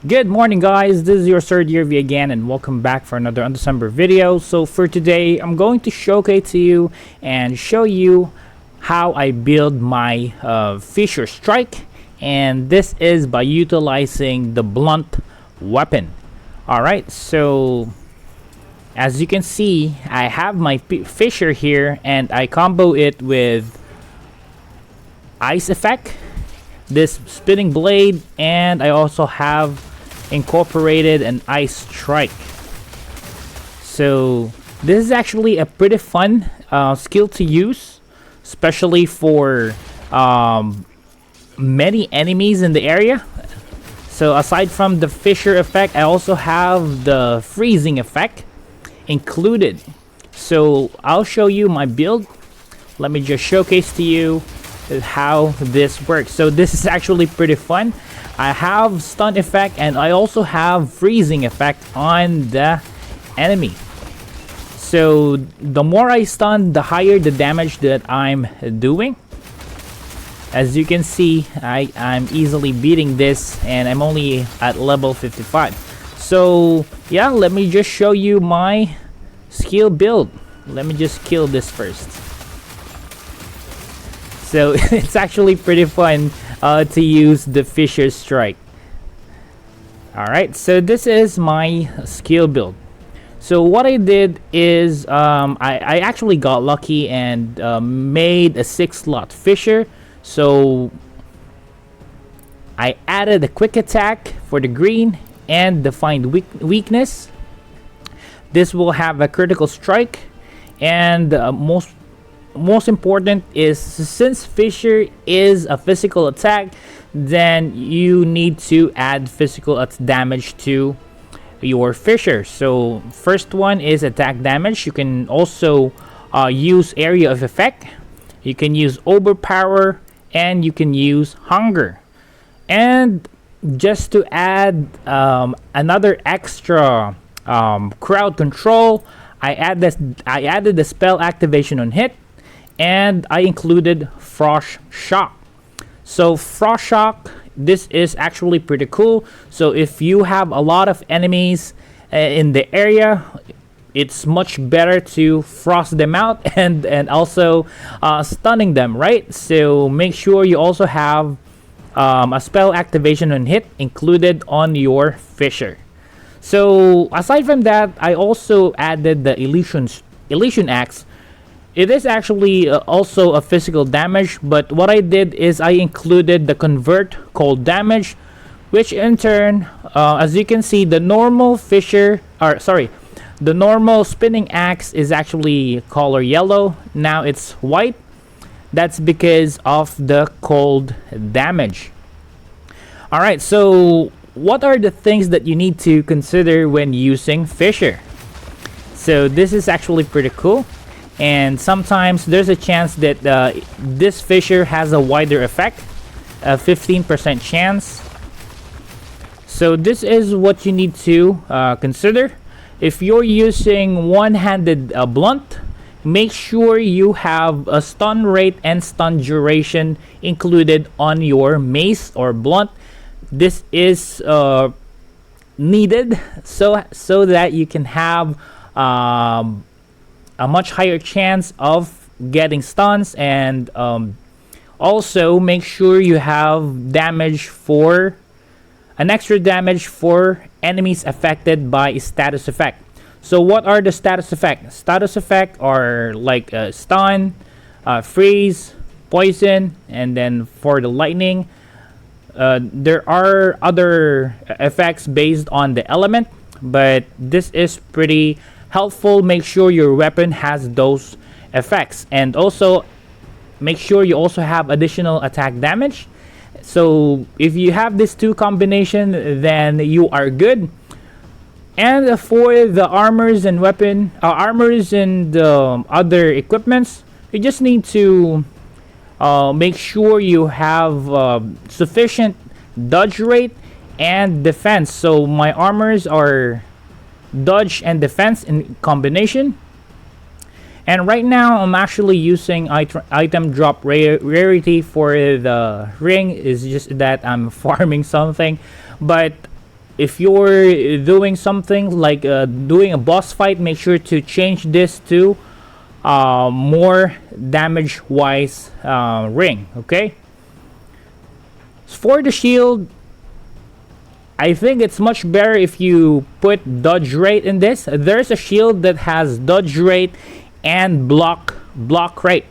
Good morning, guys. This is your third year V again, and welcome back for another Undecember video. So for today, I'm going to showcase to you and show you how I build my Fissure strike, and this is by utilizing the blunt weapon. All right, so as you can see, I have my Fissure here, and I combo it with ice effect, this spinning blade, and I also have incorporated an ice strike. So this is actually a pretty fun skill to use, especially for many enemies in the area. So aside from the Fissure effect, I also have the freezing effect included. So I'll show you my build. Let me just showcase to you how this works. So this is actually pretty fun. I have stun effect, and I also have freezing effect on the enemy. So the more I stun, the higher the damage that I'm doing. As you can see, I'm easily beating this, and I'm only at level 55. So yeah, let me just show you my skill build. Let me just kill this first. So it's actually pretty fun to use the Fissure strike. Alright, so this is my skill build. So what I did is I actually got lucky and made a 6-slot Fissure. So I added a quick attack for the green and defined weakness. This will have a critical strike, and most important is, since Fissure is a physical attack, then you need to add physical damage to your Fissure. So first one is attack damage. You can also use area of effect, you can use overpower, and you can use hunger. And just to add another extra crowd control, I added the spell activation on hit, and I included Frost Shock. So Frost Shock, this is actually pretty cool. So if you have a lot of enemies in the area, it's much better to frost them out and also stunning them, right? So make sure you also have a spell activation on hit included on your Fissure. So aside from that, I also added the Illusion Axe. It is actually also a physical damage, but what I did is I included the convert cold damage, which in turn, as you can see, the normal the normal spinning axe is actually color yellow. Now it's white. That's because of the cold damage. All right, so what are the things that you need to consider when using Fissure? So this is actually pretty cool. And sometimes there's a chance that this Fissure has a wider effect, a 15% chance. So this is what you need to consider. If you're using one-handed blunt, make sure you have a stun rate and stun duration included on your mace or blunt. This is needed so that you can have a much higher chance of getting stuns, and also make sure you have damage for an extra damage for enemies affected by status effect. So what are the status effects? Status effects are like stun, freeze, poison, and then for the lightning, there are other effects based on the element, but this is pretty helpful. Make sure your weapon has those effects, and also make sure you also have additional attack damage. So if you have these two combination, then you are good. And for the armors and armors and other equipments, you just need to make sure you have sufficient dodge rate and defense. So my armors are dodge and defense in combination, and right now I'm actually using item drop rarity for the ring. Is just that I'm farming something, but if you're doing something like doing a boss fight, make sure to change this to more damage wise ring. Okay, for the shield, I think it's much better if you put dodge rate in this. There's a shield that has dodge rate and block rate,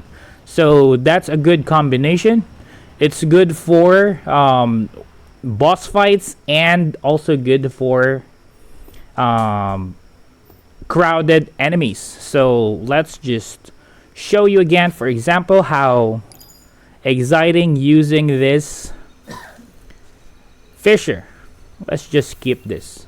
so that's a good combination. It's good for boss fights and also good for crowded enemies. So let's just show you again, for example, how exciting using this Fissure. Let's just skip this.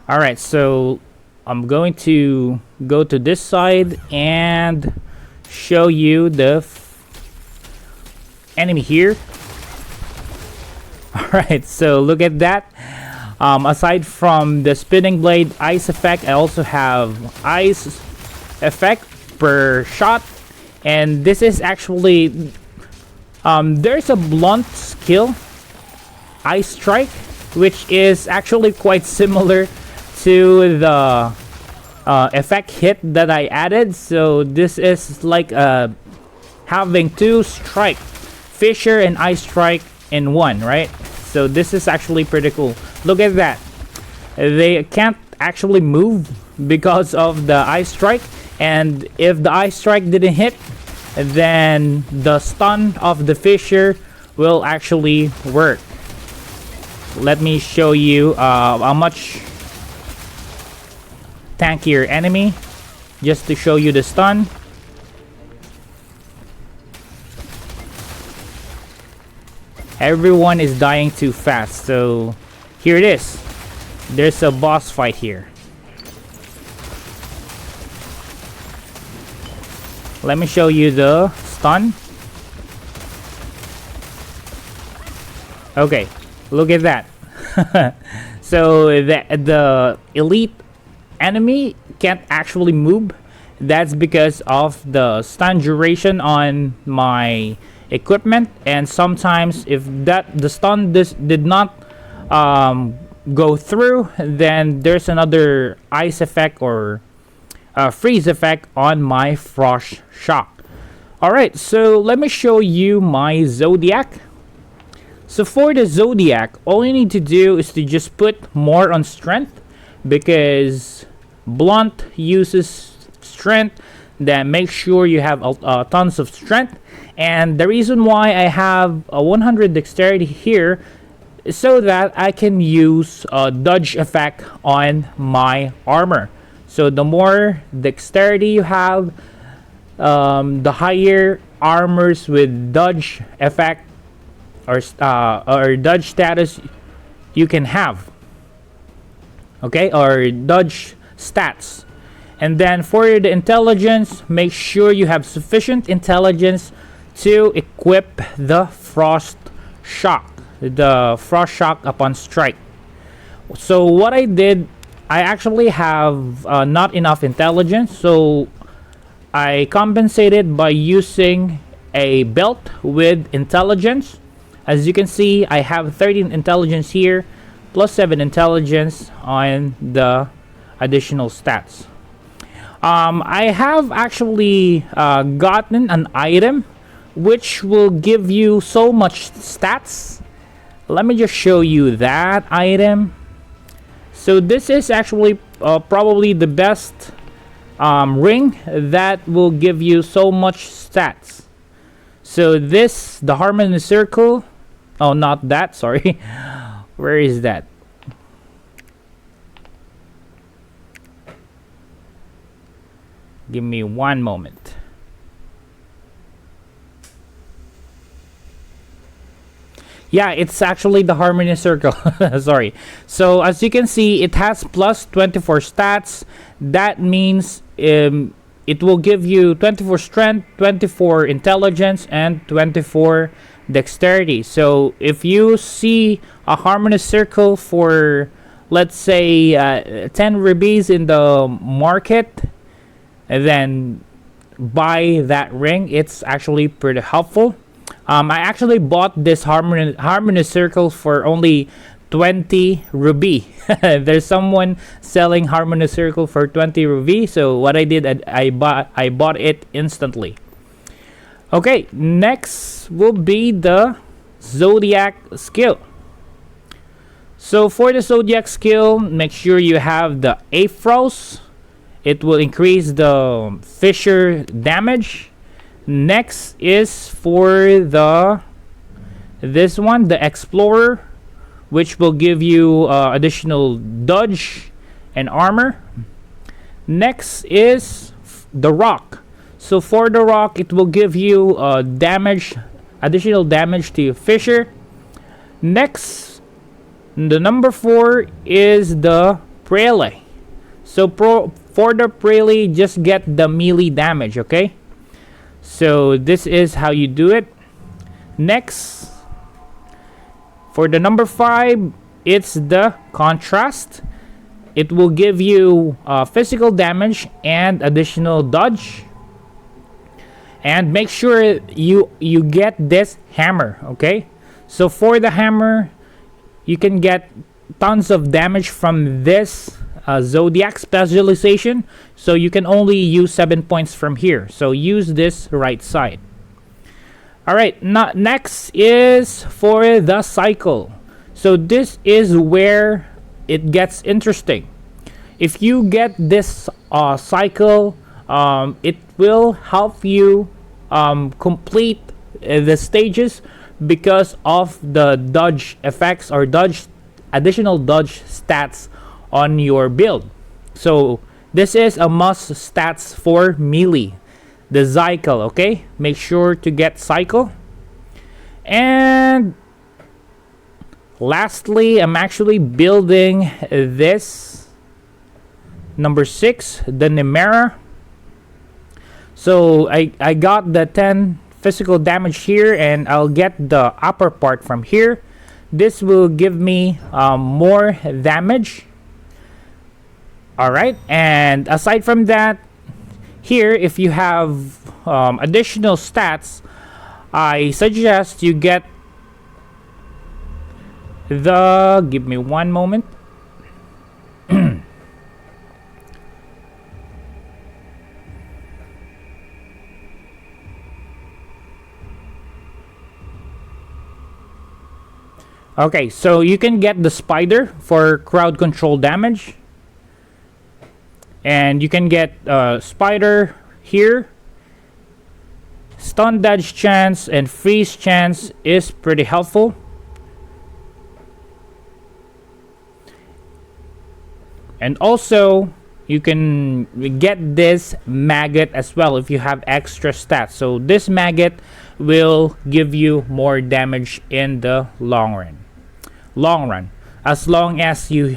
Alright, so I'm going to go to this side and show you the enemy here. Alright, so look at that. Aside from the spinning blade ice effect, I also have ice effect per shot, and this is actually there's a blunt skill, ice strike, which is actually quite similar to the effect hit that I added. So this is like having two strike, Fissure and ice strike in one, right? So this is actually pretty cool. Look at that, they can't actually move because of the ice strike, and if the ice strike didn't hit, then the stun of the Fissure will actually work. Let me show you how much tankier enemy, just to show you the stun. Everyone is dying too fast, so here it is. There's a boss fight here. Let me show you the stun. Okay, look at that. So the elite enemy can't actually move. That's because of the stun duration on my equipment, and sometimes if the stun did not go through, then there's another ice effect or freeze effect on my frost shock. Alright, so let me show you my Zodiac. So for the Zodiac, all you need to do is to just put more on strength, because blunt uses strength. Then make sure you have tons of strength, and the reason why I have a 100 dexterity here is so that I can use a dodge effect on my armor. So the more dexterity you have, the higher armors with dodge effect or dodge status you can have. Okay, or dodge stats. And then for the intelligence, make sure you have sufficient intelligence to equip the frost shock upon strike. So what I did, I actually have not enough intelligence, so I compensated by using a belt with intelligence. As you can see, I have 13 intelligence here, plus 7 intelligence on the additional stats. I have actually gotten an item which will give you so much stats. Let me just show you that item. So this is actually probably the best ring that will give you so much stats. So this, the Harmony Circle, oh, not that, sorry. Where is that? Give me one moment. Yeah, it's actually the Harmony Circle. Sorry. So as you can see, it has plus 24 stats. That means it will give you 24 strength, 24 intelligence, and 24 dexterity. So if you see a Harmony Circle for, let's say, 10 rubies in the market, and then buy that ring. It's actually pretty helpful. I actually bought this harmony circle for only 20 ruby. There's someone selling harmony circle for 20 ruby, so what I did, I bought it instantly. Okay, next will be the zodiac skill. So for the zodiac skill, make sure you have the Afros. It will increase the fissure damage. Next is for this one, the Explorer, which will give you additional dodge and armor. Next is the Rock. So for the Rock, it will give you additional damage to your fissure. Next, the number 4 is the Prele. So for the Prele, just get the melee damage, okay? So this is how you do it. Next, for the number 5, it's the Contrast. It will give you physical damage and additional dodge. And make sure you get this hammer, okay? So for the hammer, you can get tons of damage from this zodiac specialization, so you can only use 7 points from here, so use this right side. Alright, next is for the cycle. So this is where it gets interesting. If you get this cycle, it will help you complete the stages because of the dodge effects or additional dodge stats on your build. So this is a must stats for melee, the cycle, okay? Make sure to get cycle. And lastly, I'm actually building this number 6, the Nemera. So I got the 10 physical damage here, and I'll get the upper part from here. This will give me more damage. Alright, and aside from that, here if you have additional stats, I suggest you get give me one moment. Okay, so you can get the Spider for crowd control damage. And you can get Spider here. Stun dodge chance and freeze chance is pretty helpful. And also, you can get this Maggot as well if you have extra stats. So this Maggot will give you more damage in the long run. As long as you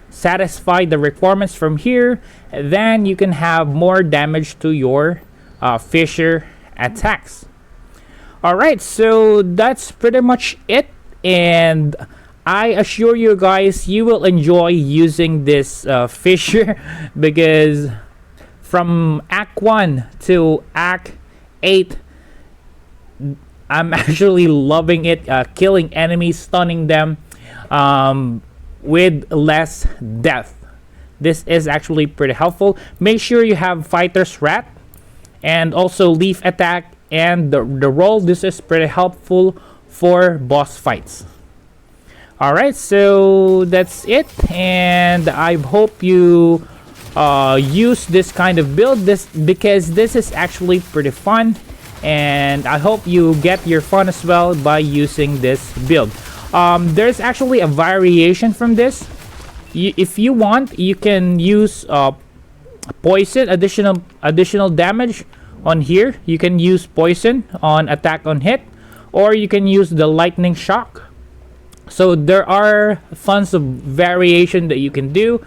satisfy the requirements from here, then you can have more damage to your fissure attacks. Alright, so that's pretty much it, and I assure you guys you will enjoy using this fissure because from Act 1 to Act 8, I'm actually loving it, killing enemies, stunning them with less death. This is actually pretty helpful. Make sure you have Fighter's Rat and also Leaf Attack and the roll. This is pretty helpful for boss fights. Alright, so that's it, and I hope you use this kind of build because this is actually pretty fun, and I hope you get your fun as well by using this build. There's actually a variation from this. If you want, you can use poison, additional damage on here. You can use poison on attack on hit, or you can use the lightning shock. So there are tons of variation that you can do.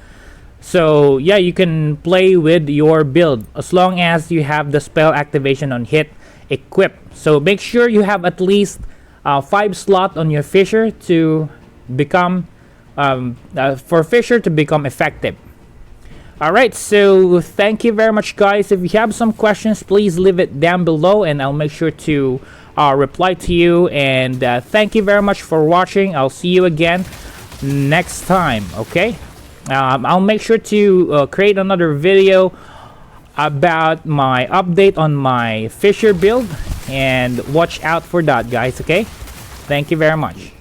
So yeah, you can play with your build as long as you have the spell activation on hit equipped. So make sure you have at least 5 slots on your fissure to become for fissure to become effective. All right, so thank you very much, guys. If you have some questions, please leave it down below, and I'll make sure to reply to you. And thank you very much for watching. I'll see you again next time. Okay, I'll make sure to create another video about my update on my Fissure build, and watch out for that, guys. Okay, thank you very much.